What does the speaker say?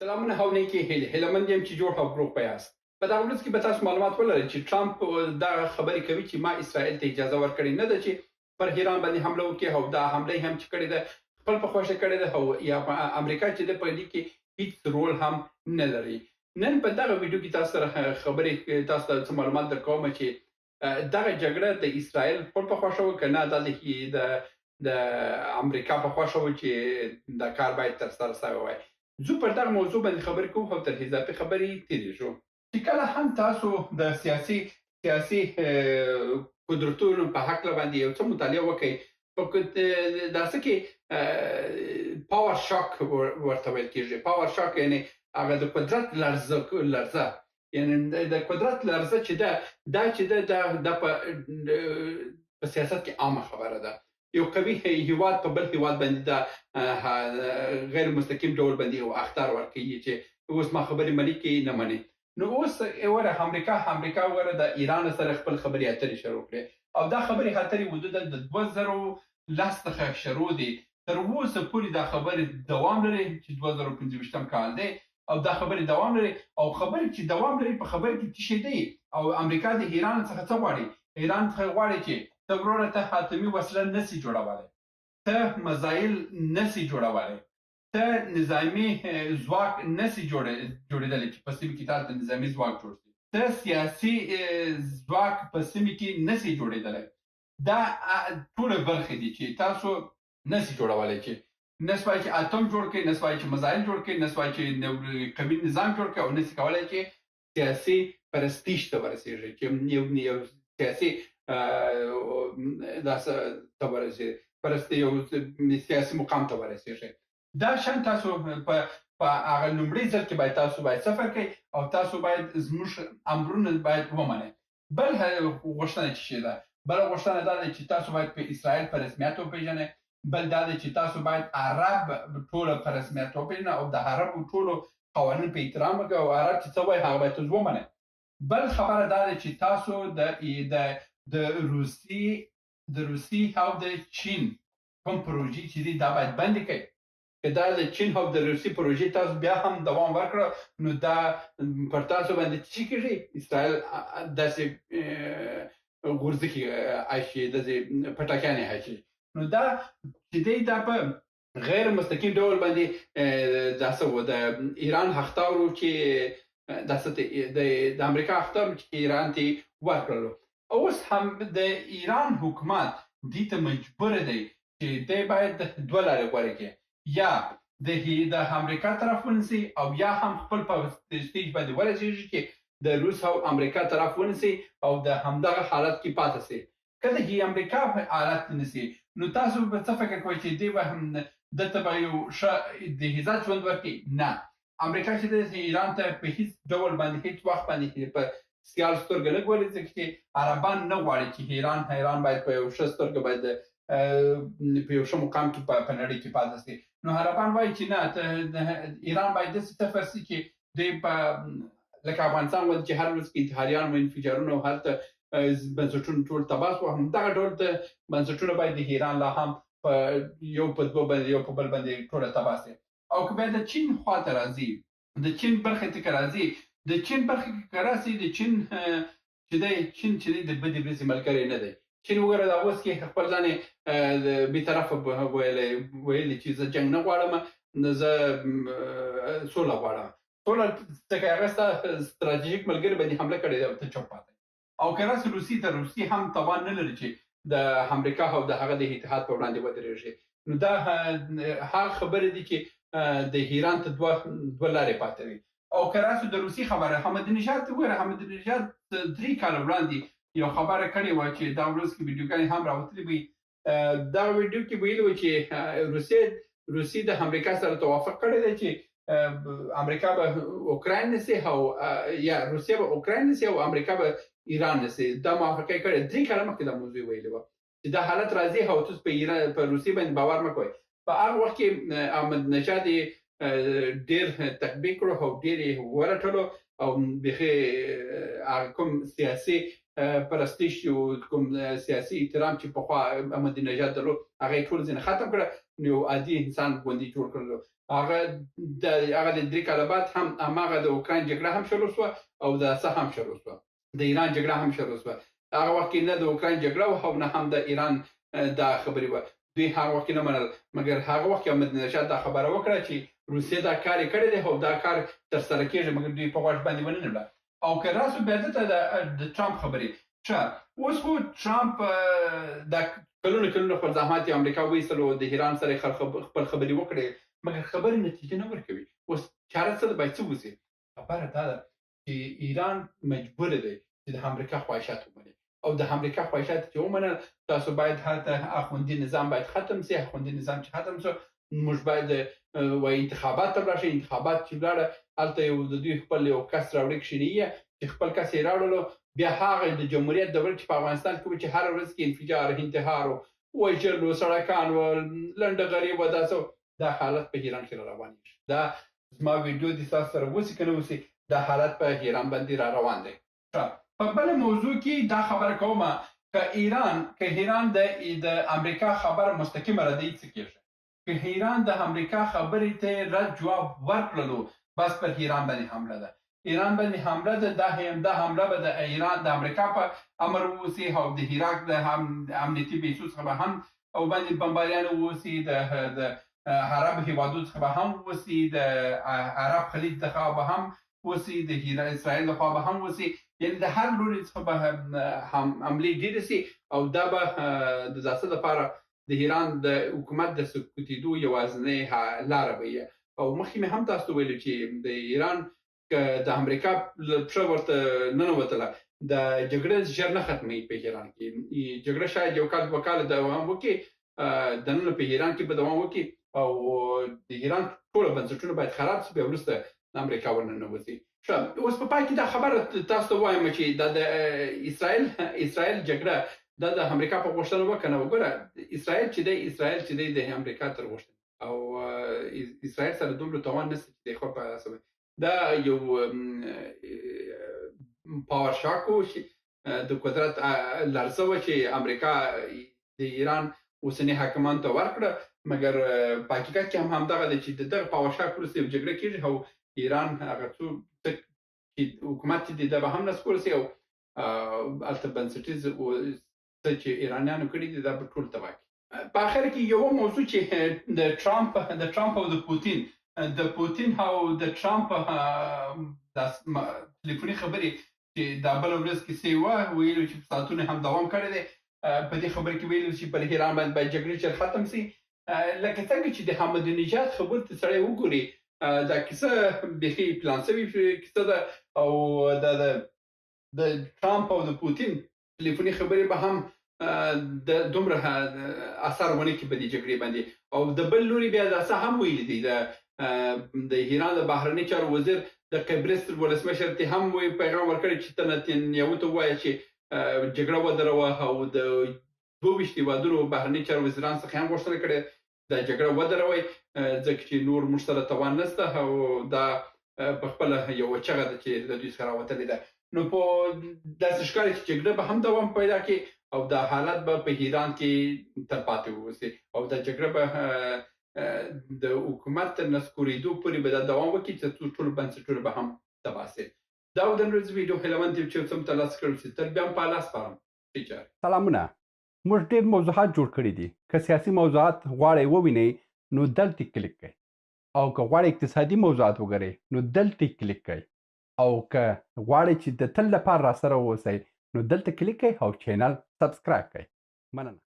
سلامونه او نیکې هیلې هیلمند یم چې جوړ او روغ په یاست. په دغه ورځ کې به تاسو معلومات ولرئ چې ټرمپ دا خبرې کوي چې ما اسرائیل ته اجازه ورکړې نه ده چې پر ایران باندې حمله وکړي او دا حمله هم چې کړې ده خپل په خوښه کړې ده او یا امریکا چې د په دې کې هیڅ رول هم نه لري. نن په دغه ویډیو کې تاسو سره خبرې تاسو ته معلومات درکوم چې دغه جګړه د اسرائیل خپل په خوښه وکړه د امریکا په خوښه و چې دا کار باید تر سره شوی وای. زه پر دغه موضوع باندې خبرې کوم او تر اضافي خبرې تیریږو چې کله هم تاسو د سیاسي قدرتونو په حق باندې یو څه مطالعه وکړئ په داسې کې پاور شاک ورته ویل کېږي. پاور شاک یعنی هغه د قدرت لرزه یعنی د قدرت لرزه چې دا په سیاست کې عامه خبره ده. یو قوي هیواد په بل هیواد باندې دا غیر مستقیم ډول باندې او اختیار ورکوي چې اوس ما خبرې مني کې نه مني. نو اوس اوره امریکا وره د ایران سره خپل خبرې اترې شروع کړې او دا خبرې اترې حدود د 2010 څخه شروع دي. تر اوسه پورې دا خبرې دوام لري چې 2015 کال دی او دا خبرې دوام لري او خبرې چې دوام لري په خبرې کې تشې دی او امریکا د ایران څخه څه غواړي؟ ایران څخه غواړي چې ته ورونه ته حاتمي وسله نسی جوړولای، ته مزایل نسی جوړولای، ته نظامی ځواک نسی جوړېدلی چې په سیمه کې تاسو نظامی ځواک جوړ شي، ته سیاسي ځواک په سیمه کې نسی جوړېدلی. دا ټول برخې دي چې تاسو نسی جوړولای چې نسوای چې اتم جوړ کړي، نسوای چې مزایل جوړ کړي، نسوای چې قومي نظام جوړ کړي او نسی کولای چې سیاسي پرستیش ته ورسیږي چې یو سیاسي دا څه ورسیږي پرستی یو سیاسي مقام ته ورسیږي. دا شان تاسو په هغه لومړي ځل کې باید تاسو سفر کوئ او تاسو باید زموږ امرونه باید ومنئ. بل غوښتنه چې ده بل غوښتنه دا ده چې تاسو باید په اسرائیل په رسمیت وپېژنئ. بل دا ده چې تاسو باید عرب ټول په رسمیت وپېژنئ او د عربو ټولو قوانین په احترام وکړئ او عرب چې څه وایي هغه باید تاسو ومنئ. بل خبره دا ده چې تاسو د روسي او د چین کوم پروژې چې دي دا باید بند کړئ. که دا د چین او د روسي پروژې تاسو بیا هم دوام ورکړه نو دا پر تاسو باندې څه کېږي؟ اسرائیل داسې غورځي اچي داسې پټاکیانې اچي. نو دا چې دی دا په غیر مستقیم ډول باندې داسې و د ایران اخطارو چې داسې د امریکا اخطارو چې ایران ته ورکړلو. اوس هم د ایران حکومت دې ته مجبور دی چې دی باید دوه لارې غوره کړي، یا د امریکا طرف ونیسي او یا هم خپل په سټیج باندې ورسېږي چې د روس او امریکا طرف ونیسي او د همدغه حالت کې پاتې شي. کله چې امریکا په حالت نشي نو تاسو به څه فکر کوئ چې دی به هم دته به یو د عزت ژوند ورکړي؟ نه. امریکا چې د ایران ته په هیڅ ډول باندې هیڅ وخت باندې په سیال سترګه نه ګوري ځکه چې عربان نه غواړي چې ایران باید په یو ښه سترګه باید په یو ښه مقام کې په نړۍ کې پاتې شي. نو عربان وایي چې نه، ایران باید داسې سفر شي چې دوی په لکه افغانستان غوندې چې هر ورځ کې انتحاریان و انفجارونه او هلته بنسټونه ټول تباه شو، همدغه ډول د بنسټونه باید د ایران لا هم یو په دوه باندې یو په بل باندې ټوله تباه شي. او که بیا د چین خواته راځي، د چین برخې ته راځي، د چین برخې کې راسي، د چین چې دی د بدې ورځې ملګری نه دی. چین وګوره دا اوس کې خپل ځان بېطرفه ویلي چې زه جنګ نه غواړم، زه سوله غواړم. سوله ځکه هغه ستا ستراتیژیک ملګري باندې حمله کړې ده او ته چوپ پاتې. او که راسي روسي ته، روسي هم توان نه لري چې د امریکا او د هغه د اتحاد په وړاندې ودرېږي. نو دا هغه خبرې دي چې د ایران ته دوه لارې پاتې دي. او که راسو د روسي خبره، احمدي نژاد وګوره، احمدي نژاد 3 کاله وړاندې یو خبره کړې وه چې دا ورځ کې ویډیوګانې هم راوتلې وي. دا ویډیو کې ویلي وو چې روسي د امریکا سره توافق کړی دی چې امریکا به اوکراین نیسي او یا روسیه به اوکراین نیسي او امریکا به ایران نیسي. دا موافقه کړې 3 کاله مخکې دا موضوع ویلې وه چې دا حالت راځي او تاسو په روسي باندې باور مه کوئ. په هغه وخت کې احمد نژاد ډېر تطبیق کړو او ډېر یې ورټلو او بیخي هغه کوم سیاسي پرستش او کوم سیاسي احترام چې پخوا احمدي نژاد درلود هغه ټول ځینې ختم کړه نو عادي انسان غوندي جوړ کړل هغه د درې کاله بعد هم هغه د اوکراین جګړه هم شروع شوه او د څه هم شروع شوه د ایران جګړه هم شروع شوه هغه وخت کې نه د اوکراین جګړه او نه هم د ایران دا خبرې و دوی هغه وخت نه منل مګر هغه وخت احمدي نژاد دا خبره وکړه چې روسیه دا کار کړی دی او دا کار تر سره کېږي مګر دوی په غوږ باندې ونه نیوله او که راسو بیا د ټرمپ خبرې ښه اوس خو ټرمپ د کلونو خپل زحمات امریکا وایستلو د ایران سره خپل خبرې وکړې مګر خبرې نتیجه نه ورکوي اوس چاره څه ده باید څه وشي خبره دا ده چې ایران مجبور دی چې د امریکا خواهشات ومني او د امریکا خواهشات چې ومنل تاسو باید هلته اخوندي نظام باید ختم شي اخوندي نظام چې ختم شو موږ باید وای انتخابات ته لاړ شي انتخابات چې لاړه هلته یو د دوی خپل یو کس راوړي کښینی چې خپل کس یې راوړلو بیا هغه د جمهوریت دولت چې په افغانستان کې چې هر ورځ کې انفجار انتحار او وژل او سړکان او لنډه غریب و داسو دا حالت په ایران کې روان دي دا زما ویډیو د تاسو سره وسی کنه وسی دا حالت په ایران باندې را روان دی په بل موضوع کې دا خبره کومه که ایران د امریکا خبر مستقیم ردی څه کېږي که ایران د امریکا خبرې ته رد جواب ورکړلو بس پر ایران باندې حمله ده ایران باندې حمله ده دا حمله به د ایران د امریکا په امر وسی او د عراق د امنیتي بیسو څخه هم او باندې بمباریان وسی د عرب هیوادو څخه هم وسی د عرب خلیج څخه به هم وسی د اسرائیل څخه به هم وسی یعنی د هر لوري څخه به هم عملی ډیره سي او دا به د ځاسه لپاره د ایران د حکومت د سقوطېدو یوازینۍ لار به او مخکې هم تاسو ویل چې د ایران د امریکا پښه ورته ننوتله د جګړې ژر نه ختمي په ایران کې جګړه شاید یو کال دوه کال دوام وکړي د نن په ایران کې به دوام وکړي او د ایران ټول بنسټونه باید خراب شي بیا وروسته امریکا ورننوځي اوس په پای کې دا خبره تاسو ته وایم چې د اسرائیل جګړه د امریکا په غوښتنه وکنه وګوره اسرائیل چې دی د امریکا تر غوښتنه او اسرائیل سره دومره توان نشته چې خو په اساس دا یو پاور شاک چې د قدرت لرزه و چې امریکا د ایران اوسنی حاکمان ته ورکړه مګر په حقیقت کې هم دغه چې دغه پاور شاک وروسته جګړه کېږي او ایران هغه څو حکومت دې د به هم نسکول سي او البته بنسټیز چې ایرانیانو کړی دي دا په ټول تباہ په اخر کې یو موضوع چې د ټرمپ او د پوتین او د ټرمپ د ټلیفوني خبرې چې دا بل ورځ کې سی ویلو چې ساعتونه هم دوام کړی دی په دې خبرې کې ویلو چې پر ایران باندې جګړه چې ختم سي لکه څنګه چې د احمدي نژاد خبر ته سړی وګوري دا کیسه به پلان سوي کیسه ده او د ټرمپ او د پوتین ټلیفوني خبرې به هم د دومره اثر ونه کې په دې جګړې باندې او د بل لوري بیا دا څه هم ویل دي د ایران د بهرنی چارو وزیر د قبرس ولسمشر ته هم وی پیغام ورکړی چې نتنیاهو ته وایي چې جګړه ودروه او د 22 هیوادونو بهرنی چارو وزیران څخه هم غوښتنه کړې د جګړه ودروي ځکه چې نور مشترک توان نشته او دا په خپل یو چغه چې د دوی سره وتلې ده نو په داسې ښکاري چې جګړه به هم دوام پیدا کړي او دا حالت به په ایران کې تر پاتې ووسي او دا جګړه به د حکومت تر نسکورېدو پورې به دا دوام وکړي چې ټول بنسټونه به هم تباه شي دا د نن ورځې ویډیو هیلمن چې څوم ترلاسه کړو چې تر بیا په لاس پارم سلامونه موږ ډېر موضوعات جوړ کړي دي که سیاسي موضوعات غواړئ ووینئ نو دلته کلیک کړئ او که غواړئ اقتصادي موضوعات وګورئ نو دلته کلیک کړئ او که غواړئ چې د تل لپاره را سره اوسئ نو دلته کلیک کړئ او چینل سبسکرایب کړئ مننه